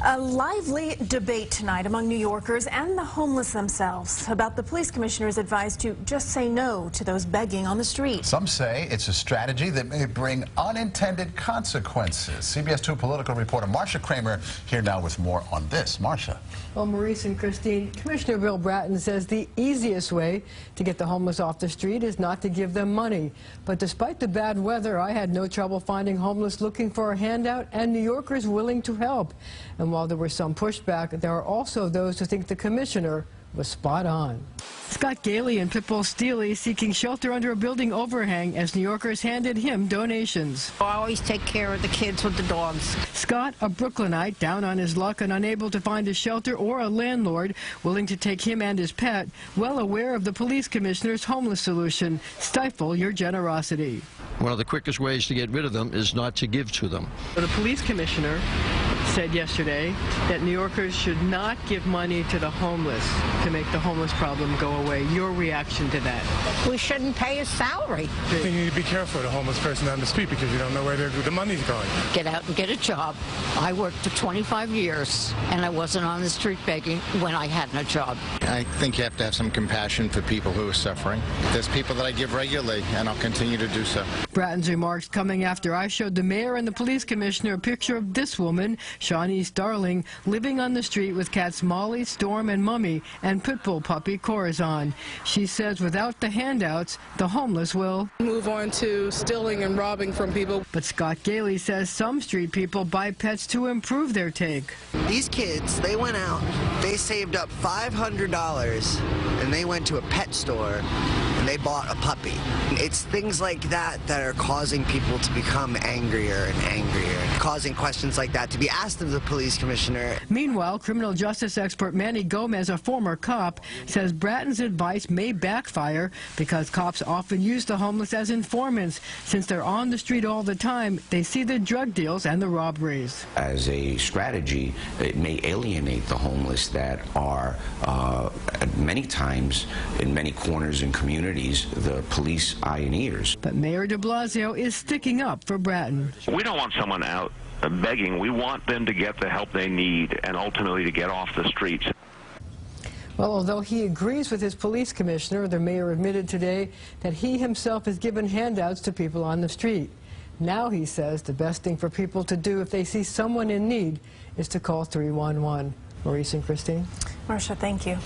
A lively debate tonight among New Yorkers and the homeless themselves about the police commissioner's advice to just say no to those begging on the street. Some say it's a strategy that may bring unintended consequences. CBS 2 political reporter Marcia Kramer here now with more on this. Marcia. Well, Maurice and Christine, Commissioner Bill Bratton says the easiest way to get the homeless off the street is not to give them money. But despite the bad weather, I had no trouble finding homeless looking for a handout and New Yorkers willing to help. And while there was some pushback, there are also those who think the commissioner was spot on. Scott Gailey and Pitbull Steely seeking shelter under a building overhang as New Yorkers handed him donations. I always take care of the kids with the dogs. Scott, a Brooklynite, down on his luck and unable to find a shelter or a landlord willing to take him and his pet, well aware of the police commissioner's homeless solution, stifle your generosity. One of the quickest ways to get rid of them is not to give to them. The police commissioner said yesterday that New Yorkers should not give money to the homeless to make the homeless problem go away. Your reaction to that? We shouldn't pay his salary. You need to be careful of the homeless person on the street because you don't know where the money's going. Get out and get a job. I worked for 25 years and I wasn't on the street begging when I had no job. I think you have to have some compassion for people who are suffering. There's people that I give regularly and I'll continue to do so. Bratton's remarks coming after I showed the mayor and the police commissioner a picture of this woman, Shawnee's Darling, living on the street with cats Molly, Storm, and Mummy, and pitbull puppy Corazon. She says without the handouts, the homeless will move on to stealing and robbing from people. But Scott Gailey says some street people buy pets to improve their take. These kids, they went out, they saved up $500, and they went to a pet store and they bought a puppy. It's things like that that are causing people to become angrier and angrier, causing questions like that to be asked of the police commissioner. Meanwhile, criminal justice expert Manny Gomez, a former cop, says Bratton's advice may backfire because cops often use the homeless as informants. Since they're on the street all the time, they see the drug deals and the robberies. As a strategy, it may alienate the homeless that are many times in many corners and communities the police eye and ears. But Mayor de Blasio is sticking up for Bratton. We don't want someone out begging. We want them to get the help they need and ultimately to get off the streets. Well, although he agrees with his police commissioner, the mayor admitted today that he himself has given handouts to people on the street. Now he says the best thing for people to do if they see someone in need is to call 311. Maurice and Christine. Marcia, thank you.